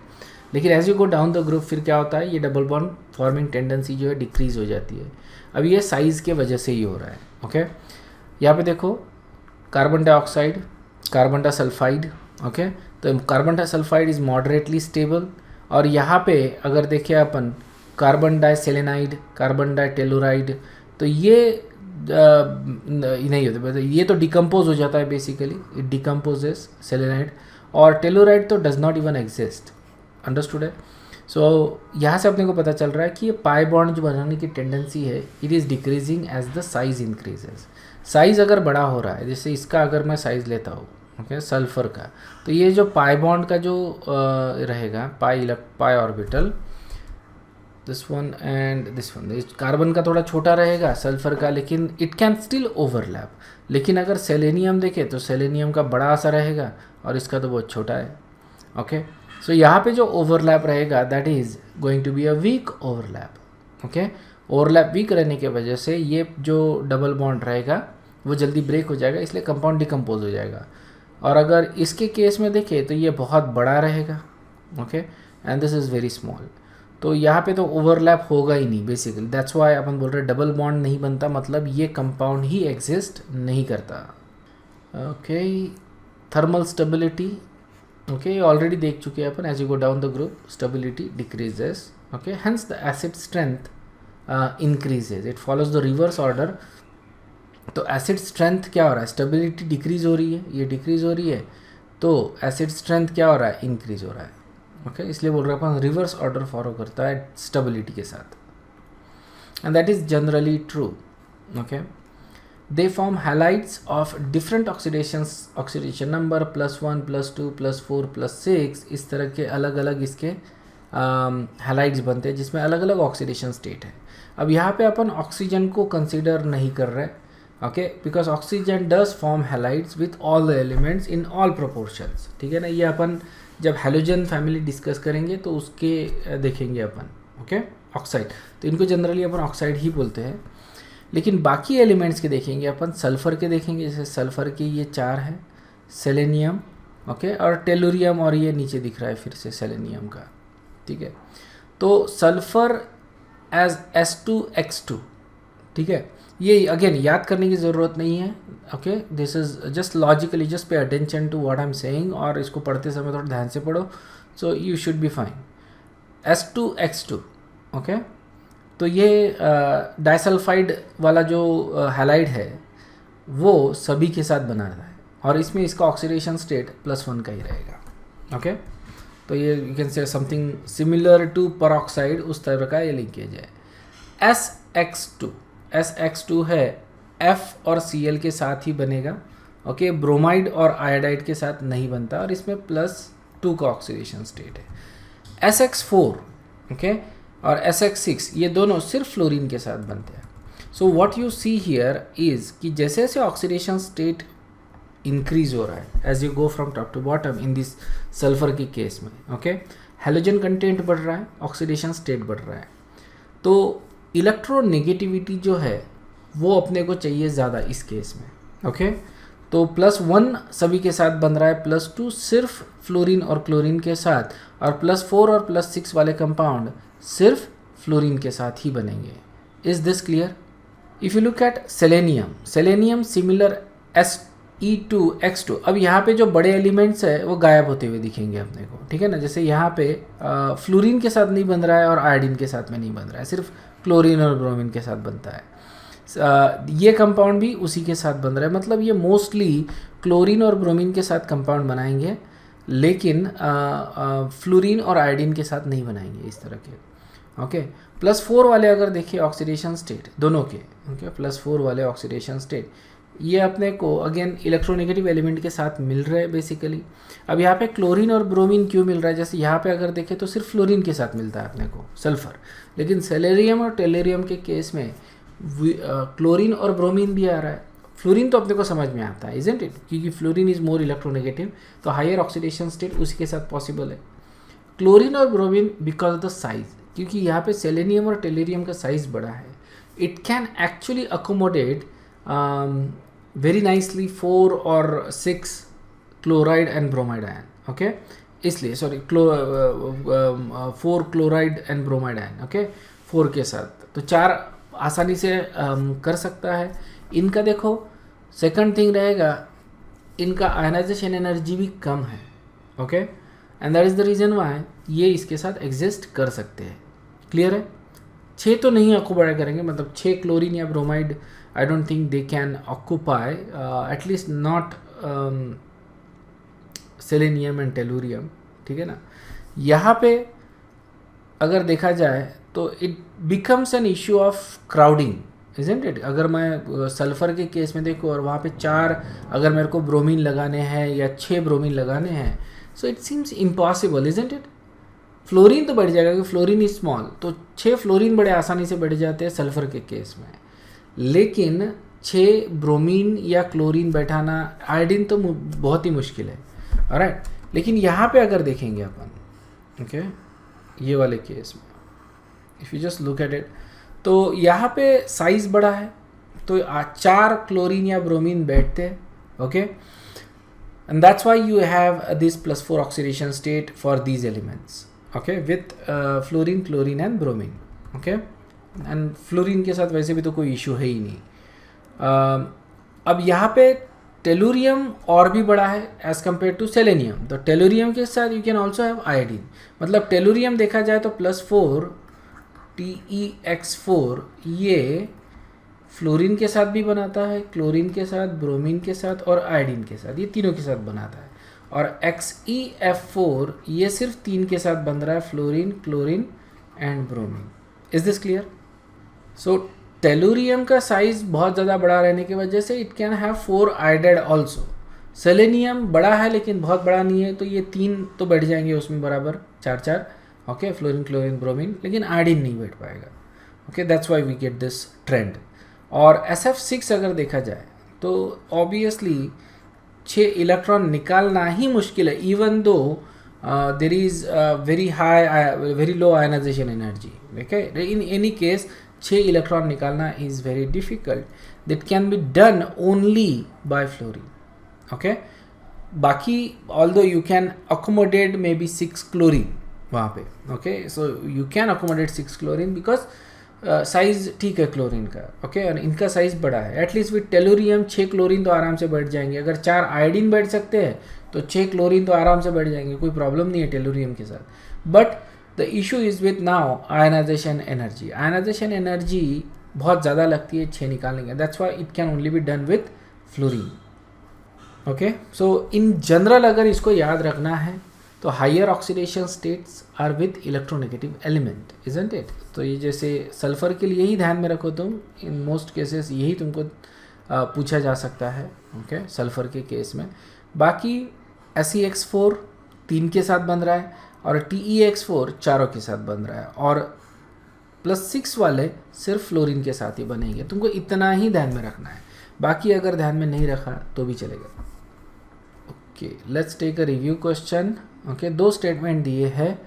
Speaker 1: लेकिन as you go down the group फिर क्या होता है, ये डबल बॉन्ड फॉर्मिंग टेंडेंसी जो है डिक्रीज हो जाती है। अब ये साइज़ के वजह से ही हो रहा है। ओके, यहाँ पे देखो carbon dioxide, carbon disulphide. Okay, तो carbon disulphide is moderately stable, और यहाँ पे अगर देखें अपन कार्बन डाइसेलेनाइड, कार्बन डाइटेलुराइड, तो ये नहीं होते, ये तो डिकम्पोज हो जाता है बेसिकली, इट डिकम्पोजेस सेलेनाइड, और टेलुराइड तो does not even exist. Understood है। सो यहाँ से अपने को पता चल रहा है कि ये पाई बॉन्ड जो बनाने की टेंडेंसी है it is decreasing as the size increases. Size अगर बड़ा हो रहा है, जैसे इसका अगर मैं साइज़ लेता हूँ, ओके, सल्फर का, तो ये जो पाई बॉन्ड का जो रहेगा pi orbital, this one and this one, carbon का थोड़ा छोटा रहेगा सल्फर का, लेकिन इट कैन स्टिल ओवरलैप। लेकिन अगर सेलेनियम देखें तो सेलेनियम का बड़ा सा रहेगा और इसका तो बहुत छोटा है। ओके, सो यहाँ पे जो ओवरलैप रहेगा that is going to be a weak overlap. Okay, overlap weak रहने की वजह से ये जो डबल बॉन्ड रहेगा वो जल्दी ब्रेक हो जाएगा, इसलिए कंपाउंड डिकम्पोज हो जाएगा। और अगर इसके केस में देखें तो ये बहुत बड़ा रहेगा, okay, and this is very small, तो यहाँ पे तो ओवरलैप होगा ही नहीं बेसिकली। दैट्स वाई अपन बोल रहे हैं डबल बॉन्ड नहीं बनता, मतलब ये कंपाउंड ही एग्जिस्ट नहीं करता। Okay, thermal stability, okay, already देख चुके हैं अपन, as you go down the group stability decreases. Okay, hence the acid strength increases, it follows the reverse order. तो एसिड स्ट्रेंथ क्या हो रहा है, स्टेबिलिटी डिक्रीज हो रही है, ये डिक्रीज हो रही है, तो एसिड स्ट्रेंथ क्या हो रहा है, इंक्रीज हो रहा है। ओके इसलिए बोल रहे हैं अपन रिवर्स ऑर्डर फॉलो करता है स्टेबिलिटी के साथ, and that is generally true. Okay they form halides of different oxidation number +1 +2 +4 +6 इस तरह के अलग अलग इसके हैलाइड्स बनते हैं जिसमें अलग अलग ऑक्सीडेशन स्टेट है. अब यहाँ पे अपन ऑक्सीजन को कंसीडर नहीं कर रहे, okay, because oxygen does form halides with all the elements in all proportions. ठीक है ना, ये अपन जब हैलोजन फैमिली डिस्कस करेंगे तो उसके देखेंगे अपन. ओके ऑक्साइड, तो इनको जनरली अपन ऑक्साइड ही बोलते हैं. लेकिन बाकी एलिमेंट्स के देखेंगे अपन, सल्फ़र के देखेंगे, जैसे सल्फ़र के ये 4 है, सेलेनियम, ओके, और टेलुरियम, और ये नीचे दिख रहा है फिर से सेलेनियम का. ठीक है, तो सल्फ़र एज S2X2. ठीक है, ये अगेन याद करने की ज़रूरत नहीं है. Okay this is just logically, just pay attention to what I am saying, और इसको पढ़ते समय थोड़ा ध्यान से पढ़ो, so you should be fine. S2X2. Okay तो ये डाइसल्फाइड वाला जो हैलाइड है वो सभी के साथ बना रहा है, और इसमें इसका ऑक्सीडेशन स्टेट +1 का ही रहेगा. ओके तो ये you can say something similar to peroxide, उस तरह का ये लिंकेज है. SX2 है F और Cl के साथ ही बनेगा. ओके ब्रोमाइड और आयोडाइड के साथ नहीं बनता, और इसमें +2 का ऑक्सीडेशन स्टेट है. SX4 ओके और SX6 ये दोनों सिर्फ फ्लोरीन के साथ बनते हैं. So what you see here is कि जैसे जैसे ऑक्सीडेशन स्टेट इंक्रीज हो रहा है as you go from top to bottom in this sulphur के केस में, ओके हैलोजन कंटेंट बढ़ रहा है, ऑक्सीडेशन स्टेट बढ़ रहा है, तो इलेक्ट्रोनेगेटिविटी जो है वो अपने को चाहिए ज़्यादा इस केस में. ओके तो +1 सभी के साथ बन रहा है, +2 सिर्फ फ्लोरीन और क्लोरीन के साथ, और +4 और +6 वाले कंपाउंड सिर्फ फ्लोरीन के साथ ही बनेंगे. Is this clear? If you look eight selenium similar SE2X2. अब यहाँ पे जो बड़े एलिमेंट्स है वो गायब होते हुए दिखेंगे अपने को. ठीक है ना, जैसे यहाँ पे फ्लोरीन के साथ नहीं बन रहा है और आयोडीन के साथ में नहीं बन रहा है, सिर्फ क्लोरीन और ब्रोमीन के साथ बनता है. ये कंपाउंड भी उसी के साथ बन रहा है, मतलब ये मोस्टली क्लोरीन और ब्रोमीन के साथ कंपाउंड बनाएंगे, लेकिन फ्लोरीन और आयोडीन के साथ नहीं बनाएंगे इस तरह के. ओके +4 वाले अगर देखिए ऑक्सीडेशन स्टेट दोनों के, ओके +4 वाले ऑक्सीडेशन स्टेट ये अपने को अगेन इलेक्ट्रोनेगेटिव एलिमेंट के साथ मिल रहे हैं बेसिकली. अब यहाँ पे क्लोरीन और ब्रोमीन क्यों मिल रहा है? जैसे यहाँ पे अगर देखें तो सिर्फ फ्लोरीन के साथ मिलता है अपने को सल्फर, लेकिन सेलेरियम और टेलेरियम के केस में क्लोरीन और ब्रोमीन भी आ रहा है. फ्लोरीन तो अपने को समझ में आता है, इजंट इट, क्योंकि फ्लोरीन इज मोर इलेक्ट्रोनेगेटिव, तो हायर ऑक्सीडेशन स्टेट उसी के साथ पॉसिबल है. क्लोरीन और bromine because of the size, क्योंकि यहाँ पे सेलेनियम और टेलेरियम का साइज बड़ा है, it can actually accommodate very nicely 4 और 6 chloride and bromide ion. Okay इसलिए sorry 4 chloride and bromide ion, okay 4 के साथ, तो 4 आसानी से कर सकता है. इनका देखो सेकंड थिंग रहेगा, इनका आयनाइजेशन एनर्जी भी कम है. Okay and that is the reason Y ये इसके साथ एग्जिस्ट कर सकते हैं. क्लियर है? 6 तो नहीं ऑक्यूपाई करेंगे, मतलब 6 क्लोरीन या bromide I don't think they can occupy, at least not selenium and tellurium. ठीक है ना, यहाँ पे अगर देखा जाए तो it becomes an issue of crowding, isn't it. अगर मैं सल्फ़र के केस में देखूँ और वहाँ पे 4 अगर मेरे को ब्रोमीन लगाने हैं या 6 ब्रोमीन लगाने हैं, so it seems impossible, isn't it. Fluorine तो बढ़ जाएगा क्योंकि फ्लोरीन इज स्मॉल, तो 6 फ्लोरीन बड़े आसानी से बढ़ जाते हैं सल्फ़र के केस में, लेकिन 6 ब्रोमीन या क्लोरीन बैठाना, आयोडीन तो बहुत ही मुश्किल है. ऑलराइट, लेकिन यहाँ पे अगर देखेंगे अपन, ओके ये वाले केस में if you just look at it, तो यहाँ पे साइज़ बड़ा है, तो 4 क्लोरीन या ब्रोमीन बैठते हैं. Okay and that's why you have this +4 oxidation state for these elements, okay with fluorine, chlorine and bromine. Okay and fluorine के साथ वैसे भी तो कोई इशू है ही नहीं. अब यहाँ पे टेलुरियम और भी बड़ा है एज कम्पेयर टू सेलेनियम, तो टेलुरियम के साथ you can also have iodine. मतलब टेलुरियम देखा जाए तो +4 TeX4 ये फ्लोरीन के साथ भी बनाता है, क्लोरीन के साथ, ब्रोमीन के साथ और आयोडीन के साथ, ये तीनों के साथ बनाता है. और XeF4 ये सिर्फ 3 के साथ बन रहा है, fluorine, chlorine and bromine. Is this clear? So tellurium का साइज बहुत ज़्यादा बड़ा रहने की वजह से it can have 4 iodide also. Selenium बड़ा है लेकिन बहुत बड़ा नहीं है, तो ये 3 तो बैठ जाएंगे उसमें बराबर, 4 ओके, फ्लोरीन, क्लोरीन, ब्रोमीन, लेकिन आयोडीन नहीं बैठ पाएगा। Okay, that's why we get this trend. और SF6 अगर देखा जाए तो ऑब्वियसली 6 इलेक्ट्रॉन निकालना ही मुश्किल है, even though there is very low ionization energy. Okay, in any case 6 electron निकालना is very difficult, that can be done only by fluorine. Okay, बाकी although you can accommodate maybe 6 chlorine वहाँ पे। Okay, so you can accommodate 6 chlorine because size ठीक है chlorine का। Okay, और इनका size बड़ा है। एटलीस्ट विथ टेलुरियम 6 क्लोरीन तो आराम से बैठ जाएंगे। अगर 4 आयोडीन बैठ सकते हैं तो 6 क्लोरीन तो आराम से बैठ जाएंगे, कोई प्रॉब्लम नहीं है टेलुरियम के साथ। But the issue is with now ionisation energy. Ionisation energy बहुत ज़्यादा लगती है 6 निकालने के, that's why it can only be done with fluorine. Okay, so in general अगर इसको याद रखना है तो higher oxidation states are with electronegative element, isn't it? तो ये जैसे सल्फर के लिए ही ध्यान में रखो तुम, इन मोस्ट केसेस यही तुमको पूछा जा सकता है। ओके, सल्फर के केस में। बाकी SeX4 3 के साथ बन रहा है और TeX4 4 के साथ बन रहा है, और +6 वाले सिर्फ फ्लोरीन के साथ ही बनेंगे। तुमको इतना ही ध्यान में रखना है, बाकी अगर ध्यान में नहीं रखा तो भी चलेगा। Okay, let's take a review question. Okay, 2 statement दिए हैं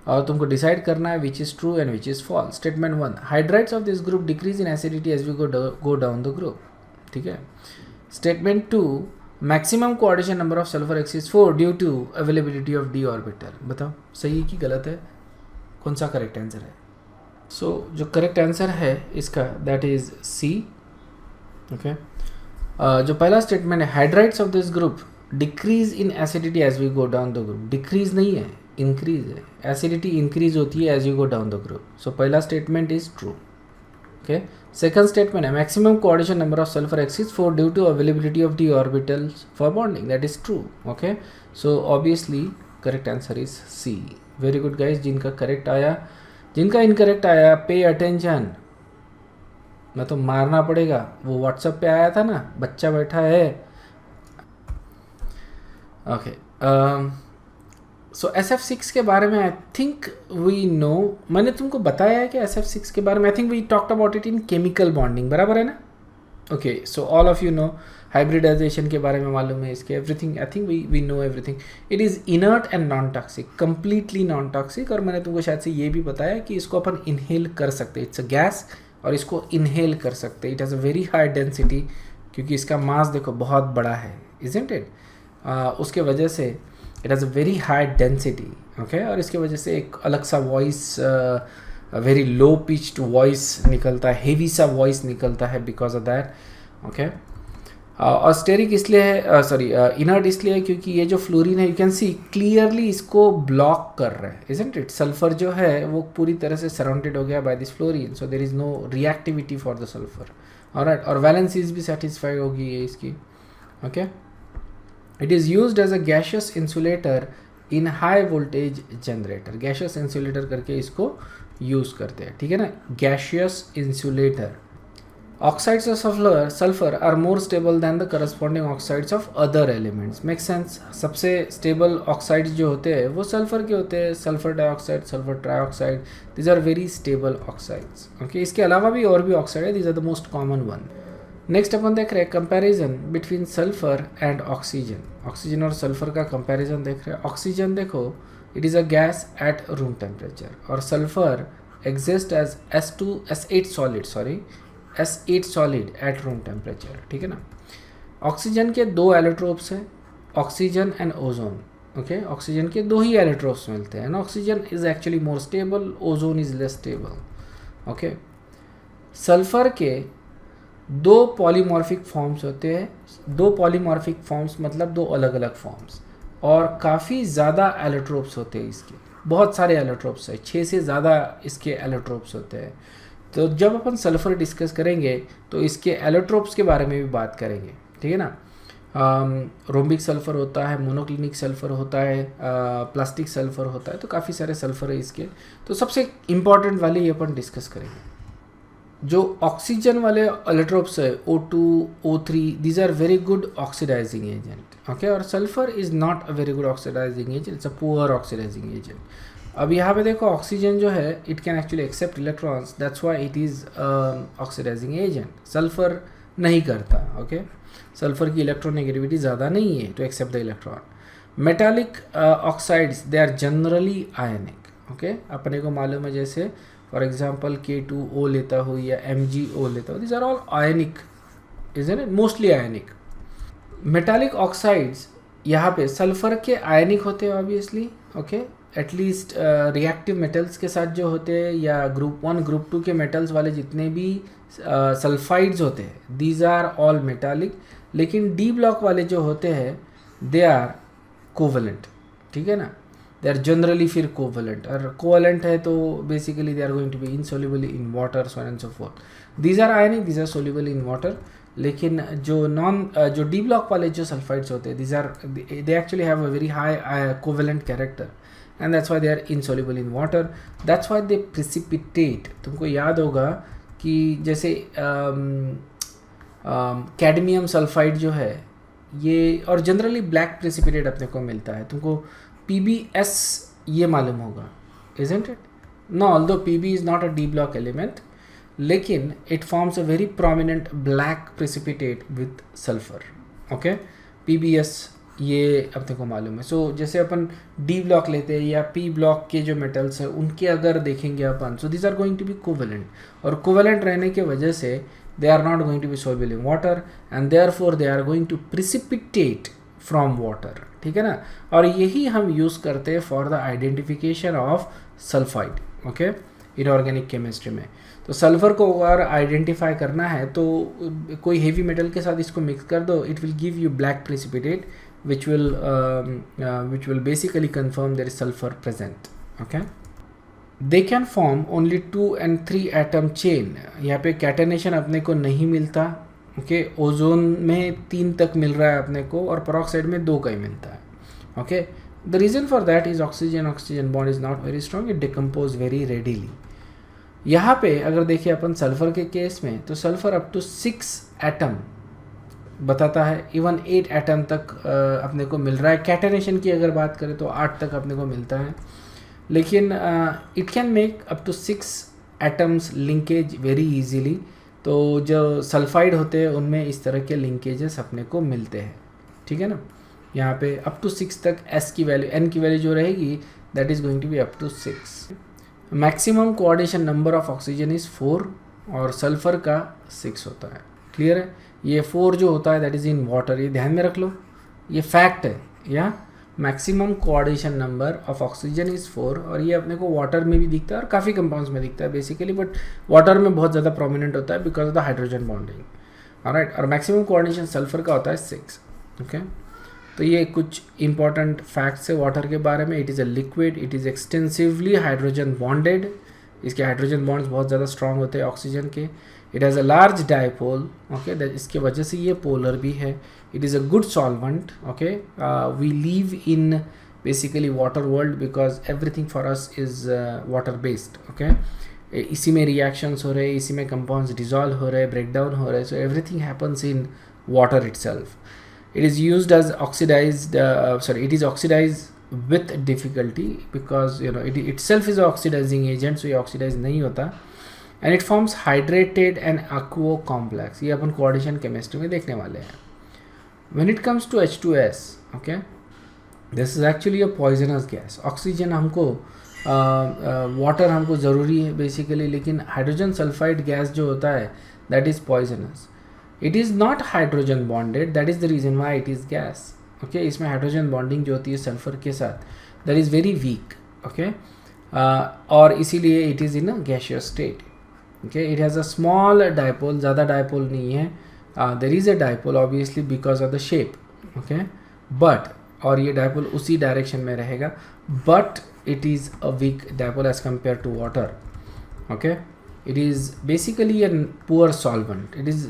Speaker 1: और तुमको डिसाइड करना है which is true and which is false. Statement 1, hydrides of this group decrease in acidity as we go down the group. ठीक है। Statement 2, maximum coordination number of sulphur exists 4 due to availability of d orbital. बताओ सही है कि गलत है, कौन सा करेक्ट आंसर है? सो जो करेक्ट आंसर है इसका दैट इज C। ओके, जो पहला स्टेटमेंट है, hydrides of this group decrease in acidity as we go down the group. Decrease नहीं है, इंक्रीज है। एसिडिटी इंक्रीज होती है as you go down the group. So पहला statement is true. Okay, second statement है, maximum coordination number of sulphur exists 4 due to availability of d orbitals for bonding, that is true. Okay, so obviously correct answer is C। Very good guys, जिनका correct आया, जिनका incorrect आया pay attention, मैं तो मारना पड़ेगा। वो WhatsApp पे आया था ना, बच्चा बैठा है। ओके, सो SF6 के बारे में आई थिंक वी नो, मैंने तुमको बताया है कि SF6 के बारे में I think we talked about it in chemical bonding, बराबर है ना? Okay, so all of you know, hybridisation के बारे में मालूम है इसके, everything I think we know everything. It is inert and non toxic, completely non toxic. और मैंने तुमको शायद से ये भी बताया कि इसको अपन इनहेल कर सकते हैं, इट्स अ गैस और इसको इनहेल कर सकते हैं। It has a very high density, क्योंकि इसका मास देखो बहुत बड़ा है, इजंट इट? उसके वजह से it has a very high density. Okay, और इसके वजह से एक अलग सा voice, very low pitched voice निकलता है, हेवी सा वॉइस निकलता है बिकॉज ऑफ दैट। ओके, और स्टेरिक इसलिए है, सॉरी इनर्ट इसलिए है क्योंकि ये जो फ्लोरीन है यू कैन सी क्लियरली इसको ब्लॉक कर रहा है, इजंट इट? सल्फर जो है वो पूरी तरह से सराउंडेड हो गया by this fluorine, so there is no reactivity for the sulphur. Alright, और वैलेंसीज भी सेटिस्फाई होगी ये इसकी। Okay, it is used as a gaseous insulator in high voltage generator. Gaseous insulator करके इसको यूज़ करते हैं, ठीक है ना? Gaseous insulator. Oxides of sulphur are more stable than the corresponding oxides of other elements. Make sense? सबसे stable oxides जो होते हैं वो सल्फर के होते हैं, sulphur dioxide, sulphur trioxide, these are very stable oxides. Okay, इसके अलावा भी और भी ऑक्साइड है, these are the most common one. Next अपन देख रहे हैं comparison between sulphur and oxygen. Oxygen और सल्फर का कंपैरिजन देख रहे हैं। ऑक्सीजन देखो, it is a gas at room temperature, और sulphur exist as S8 solid at room temperature, ठीक है ना? ऑक्सीजन के 2 एलोट्रोप्स हैं, oxygen and ozone. Okay, oxygen के 2 ही एलोट्रोप्स मिलते हैं ना। Oxygen is actually more stable, ozone is less stable. Okay, sulphur के 2 पॉलीमॉर्फिक फॉर्म्स होते हैं। 2 पॉलीमॉर्फिक फॉर्म्स मतलब 2 अलग अलग फॉर्म्स, और काफ़ी ज़्यादा एलोट्रोप्स होते हैं इसके, बहुत सारे एलोट्रोप्स है, 6 से ज़्यादा इसके एलोट्रोप्स होते हैं। तो जब अपन सल्फर डिस्कस करेंगे तो इसके एलोट्रोप्स के बारे में भी बात करेंगे, ठीक है ना? रोम्बिक सल्फ़र होता है, मोनोक्लिनिक सल्फ़र होता है, प्लास्टिक सल्फ़र होता है, तो काफ़ी सारे सल्फ़र है इसके। तो सबसे इम्पॉर्टेंट वाले ये अपन डिस्कस करेंगे। जो ऑक्सीजन वाले एलोट्रोप्स है O2, O3, these are very good oxidising agent, okay. और sulphur is not a very good oxidising agent, it's a poor oxidising agent. अब यहाँ पे देखो ऑक्सीजन जो है it can actually accept electrons, that's why it is oxidising agent. Sulphur नहीं करता, ओके। सल्फर की इलेक्ट्रोनेगेटिविटी ज़्यादा नहीं है to accept the electron. Metallic oxides they are generally ionic, okay. अपने को मालूम है, जैसे फॉर एग्जाम्पल K2O लेता हो या MgO लेता हो, this are all ionic, isn't it, mostly ionic. Metallic oxides यहाँ पे सल्फर के आयनिक होते हैं obviously, okay. At least reactive metals के साथ जो होते हैं या ग्रुप 1 ग्रुप 2 के मेटल्स वाले जितने भी सल्फाइड्स होते हैं, दीज आर ऑल मेटालिक। लेकिन डी ब्लॉक वाले जो होते हैं दे आर कोवलेंट, ठीक है ना। दे आर जनरली फिर कोवलेंट, और कोवलेंट है तो basically they are going to be insoluble in water, so and so forth. These are ionic, these are soluble in water. लेकिन जो डी ब्लॉक वाले जो सल्फाइड्स होते हैं, these are they actually have a very high covalent character, and that's why they are insoluble in water, that's why they precipitate. तुमको याद होगा कि जैसे कैडमियम सल्फाइड जो है ये, और जनरली ब्लैक प्रेसिपिटेट अपने को मिलता है, तुमको PbS ये मालूम होगा, isn't it? No, although Pb is not a D block element, लेकिन it forms a very prominent black precipitate with sulfur, okay? PbS ये अपने को मालूम है। सो जैसे अपन D ब्लॉक लेते हैं या P ब्लॉक के जो मेटल्स हैं उनके अगर देखेंगे अपन, so this are going to be covalent, और कोवेलेंट रहने के वजह से they are not going to be soluble in water, and therefore they are going to precipitate from water, ठीक है ना। और यही हम यूज़ करते हैं for the identification of sulphide, okay, inorganic chemistry में। तो सल्फर को अगर आइडेंटिफाई करना है तो कोई हेवी मेटल के साथ इसको मिक्स कर दो, it will give you black precipitate which will basically confirm there is sulfur present, okay. They can form only 2 and 3 atom chain, यहाँ पे कैटेनेशन अपने को नहीं मिलता, ओके। ओजोन में 3 तक मिल रहा है अपने को, और पेरोक्साइड में 2 का ही मिलता है, okay. The reason for that is oxygen bond is not very strong, it decompose very readily. यहाँ पे अगर देखिए अपन सल्फर के केस में, तो सल्फर अप टू 6 एटम बताता है, इवन 8 एटम तक अपने को मिल रहा है। कैटेनेशन की अगर बात करें तो 8 तक अपने को मिलता है, लेकिन it can make up to 6 atoms linkage very easily. तो जो सल्फाइड होते हैं उनमें इस तरह के लिंकेजेस अपने को मिलते हैं, ठीक है ना। यहाँ पे अप टू 6 तक S की वैल्यू, N की वैल्यू जो रहेगी that is going to be up to 6। Maximum coordination number of oxygen is 4 और सल्फर का 6 होता है, क्लियर है। ये 4 जो होता है दैट इज़ इन वाटर, ये ध्यान में रख लो, ये फैक्ट है। या maximum coordination number of oxygen is 4, और ये अपने को वाटर में भी दिखता है और काफ़ी कंपाउंड्स में दिखता है बेसिकली, बट वाटर में बहुत ज़्यादा प्रोमिनेंट होता है because of the hydrogen bonding, alright. और मैक्सिमम कोऑर्डिनेशन सल्फर का होता है 6, ओके। तो ये कुछ इंपॉर्टेंट फैक्ट्स है वाटर के बारे में। It is a liquid, it is extensively hydrogen bonded, इसके हाइड्रोजन बॉन्ड्स बहुत ज़्यादा स्ट्रॉन्ग होते हैं ऑक्सीजन के। It has a large dipole, okay, इसके वजह से ये पोलर भी है। It is a good solvent, okay. We live in basically water world because everything for us is water based, okay. इसी में रिएक्शंस हो रहे हैं, इसी में कंपाउंड्स डिजॉल्व हो रहे हैं, ब्रेक डाउन हो रहे हैं, so everything happens in water itself. It is used as oxidized, it is oxidized with difficulty because you know it itself is an oxidizing agent, so ये oxidize नहीं होता, and it forms hydrated and aqueous complex। ये अपन coordination chemistry में देखने वाले हैं। When it comes to H2S, okay, this is actually a poisonous gas। Oxygen हमको water हमको ज़रूरी है बेसिकली, लेकिन हाइड्रोजन सल्फाइड गैस जो होता है that is poisonous. It is not hydrogen bonded, that is the reason why it is gas, okay. इसमें hydrogen bonding जो होती है सल्फर के साथ that is very weak, okay, और इसीलिए it is in a gaseous state, okay. It has a small dipole, ज़्यादा dipole नहीं है, there is a dipole obviously because of the shape, okay, but, और ये डायपोल उसी डायरेक्शन में रहेगा, but it is a weak dipole as compare to water, okay. It is basically a poor solvent, it is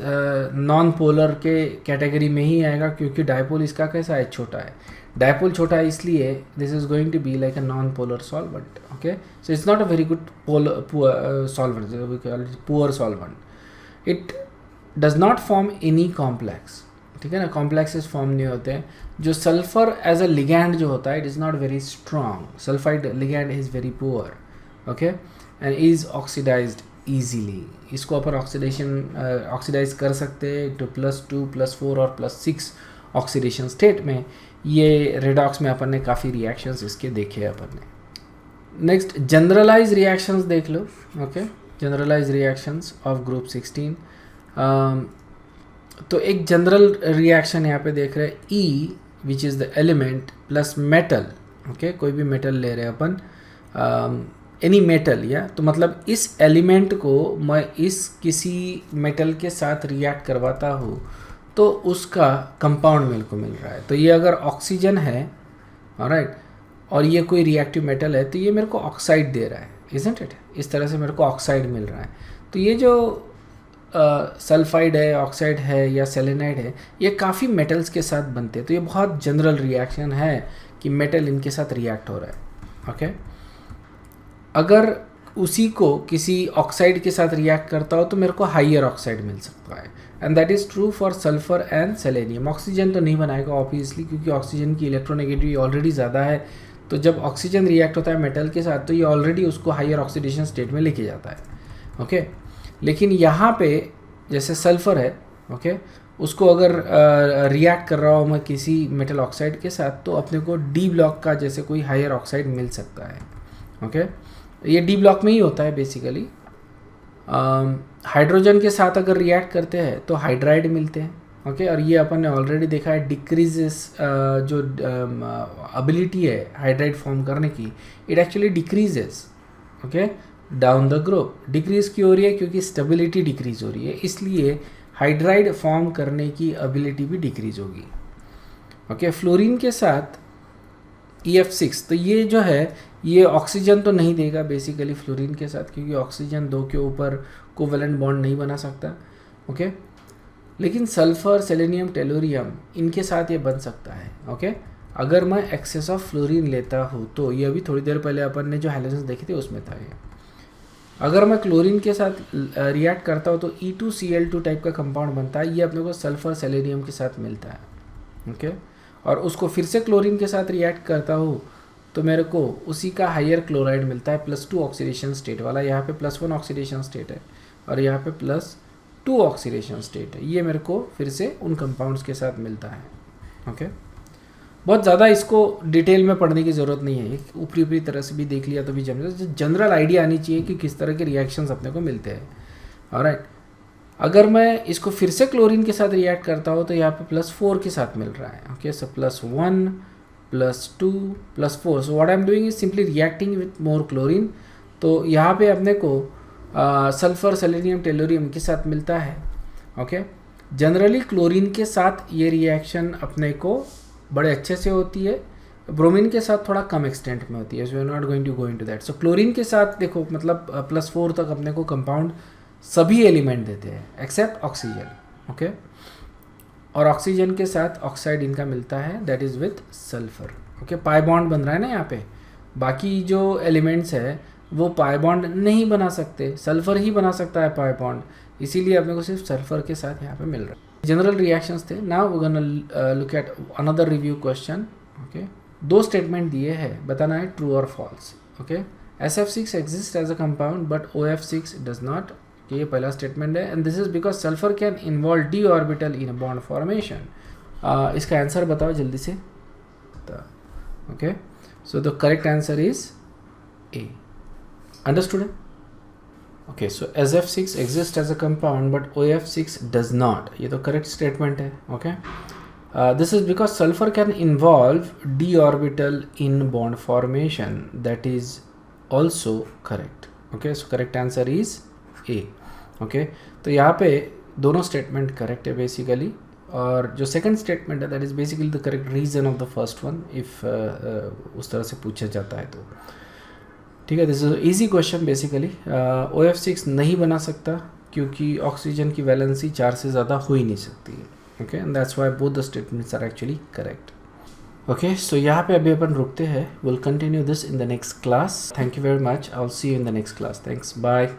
Speaker 1: non polar के category में ही आएगा, क्योंकि डायपोल इसका कैसा है, छोटा है। डायपोल छोटा है इसलिए this is going to be like a non polar solvent, okay. So it's not a very good solvent, poor solvent. It does not form any complex, ठीक है ना, कॉम्प्लेक्सेस फॉर्म नहीं होते हैं। जो सल्फर एज अ लिगैंड जो होता है, it is not very strong, sulphide ligand is very poor, okay, and is oxidised easily. इसको अपन ऑक्सीडाइज कर सकते हैं टू +2, +4 और +6 ऑक्सीडेशन स्टेट में। ये रेडॉक्स में अपन ने काफ़ी रिएक्शंस इसके देखे हैं अपन ने। नेक्स्ट जनरलाइज रिएक्शंस देख लो, okay, generalise reactions of group 16। तो एक जनरल रिएक्शन यहाँ पे देख रहे हैं, E which is the element plus metal, okay, कोई भी मेटल ले रहे हैं अपन, एनी मेटल, या तो मतलब इस एलिमेंट को मैं इस किसी मेटल के साथ रिएक्ट करवाता हूँ तो उसका कंपाउंड मेरे को मिल रहा है। तो ये अगर ऑक्सीजन है, ऑलराइट, और ये कोई रिएक्टिव मेटल है, तो ये मेरे को ऑक्साइड दे रहा है, इजंट इट। इस तरह से मेरे को ऑक्साइड मिल रहा है। तो ये जो सल्फाइड है, ऑक्साइड है या सेलेनाइड है, ये काफ़ी मेटल्स के साथ बनते हैं। तो ये बहुत जनरल रिएक्शन है कि मेटल इनके साथ रिएक्ट हो रहा है, ओके। अगर उसी को किसी ऑक्साइड के साथ रिएक्ट करता हो तो मेरे को हाइयर ऑक्साइड मिल सकता है, and that is true for sulphur and selenium. Oxygen तो नहीं बनाएगा ऑब्वियसली, क्योंकि ऑक्सीजन की इलेक्ट्रोनेगेटिविटी ऑलरेडी ज़्यादा है। तो जब ऑक्सीजन रिएक्ट होता है मेटल के साथ, तो ये ऑलरेडी उसको हाइयर ऑक्सीडेशन स्टेट में लेके जाता है, ओके। लेकिन यहाँ पे जैसे सल्फर है, ओके, उसको अगर रिएक्ट कर रहा हूँ मैं किसी मेटल ऑक्साइड के साथ, तो अपने को डी ब्लॉक का जैसे कोई हाइयर ऑक्साइड मिल सकता है, ओके। ये डी ब्लॉक में ही होता है बेसिकली। हाइड्रोजन के साथ अगर रिएक्ट करते हैं तो हाइड्राइड मिलते हैं, ओके। और ये अपन ने ऑलरेडी देखा है, डिक्रीजेस जो एबिलिटी है हाइड्राइड फॉर्म करने की, it actually decreases, okay, down the group. Decrease क्यों हो रही है, क्योंकि स्टेबिलिटी डिक्रीज हो रही है, इसलिए हाइड्राइड फॉर्म करने की एबिलिटी भी डिक्रीज होगी, ओके। फ्लोरीन के साथ EF6, तो ये जो है ये ऑक्सीजन तो नहीं देगा बेसिकली फ्लोरीन के साथ, क्योंकि ऑक्सीजन 2 के ऊपर कोवेलेंट बॉन्ड नहीं बना सकता, ओके। लेकिन सल्फर, सेलेनियम, टेलोरियम, इनके साथ ये बन सकता है, ओके। अगर मैं एक्सेस ऑफ फ्लोरीन लेता हूँ तो, ये अभी थोड़ी देर पहले अपन ने जो हैलोजेंस देखे थे उसमें था ये। अगर मैं क्लोरीन के साथ रिएक्ट करता हूँ तो E2Cl2 टाइप का कंपाउंड बनता है, ये अपने को सल्फर सेलेनियम के साथ मिलता है, ओके। और उसको फिर से क्लोरीन के साथ रिएक्ट करता हूँ तो मेरे को उसी का हाइयर क्लोराइड मिलता है, +2 ऑक्सीडेशन स्टेट वाला। यहाँ पे +1 ऑक्सीडेशन स्टेट है और यहाँ पे +2 ऑक्सीडेशन स्टेट है। ये मेरे को फिर से उन कंपाउंड्स के साथ मिलता है, ओके। बहुत ज़्यादा इसको डिटेल में पढ़ने की ज़रूरत नहीं है, ऊपरी ऊपरी तरह से भी देख लिया तो भी जनरल आइडिया आनी चाहिए कि किस तरह के रिएक्शंस अपने को मिलते हैं, ऑलराइट। अगर मैं इसको फिर से क्लोरीन के साथ रिएक्ट करता हूँ तो यहाँ पे +4 के साथ मिल रहा है, okay. So +1, +2, +4। So what I am doing is simply reacting with more chlorine. तो यहाँ पे अपने को सल्फर, सेलेनियम, टेलोरियम के साथ मिलता है, ओके। जनरली क्लोरीन के साथ ये रिएक्शन अपने को बड़े अच्छे से होती है, ब्रोमीन के साथ थोड़ा कम एक्सटेंट में होती है। So we are not going to go into that. So chlorine के साथ देखो मतलब +4 तक अपने को कंपाउंड सभी एलिमेंट देते हैं एक्सेप्ट ऑक्सीजन, ओके। और ऑक्सीजन के साथ ऑक्साइड इनका मिलता है, that is with sulphur, okay. Pi bond बन रहा है ना यहाँ पे। बाकी जो एलिमेंट्स है वो पाई बॉन्ड नहीं बना सकते, सल्फर ही बना सकता है पाई बॉन्ड, इसीलिए अपने को सिर्फ सल्फर के साथ यहाँ पे मिल रहा है। जनरल रिएक्शंस थे। Now we gonna look at another review question, okay. 2 statement दिए हैं, बताना है ट्रू और false, okay. SF6 exist as a compound but OF6 does not, ये पहला स्टेटमेंट है, and this is because sulphur can involve D orbital in a bond formation. इसका answer बताओ जल्दी से, okay. So the correct answer is A. Understood? Okay, so SF6 exists as a compound but OF6 does not. ये तो correct statement है, okay. This is because sulfur can involve d orbital in bond formation. That is also correct. Okay, so correct answer is A. Okay, तो यहाँ पे दोनों statement correct है basically, और जो second statement है that is basically the correct reason of the first one if उस तरह से पूछा जाता है तो ठीक है, this is easy question basically. OF6 नहीं बना सकता क्योंकि ऑक्सीजन की वैलेंसी 4 से ज़्यादा हो ही नहीं सकती है। Okay, and that's why both the statements are actually correct. Okay, so यहाँ पे अभी अपन रुकते हैं। Will continue this in the next class. Thank you very much, I will see you in the next class. Thanks, bye.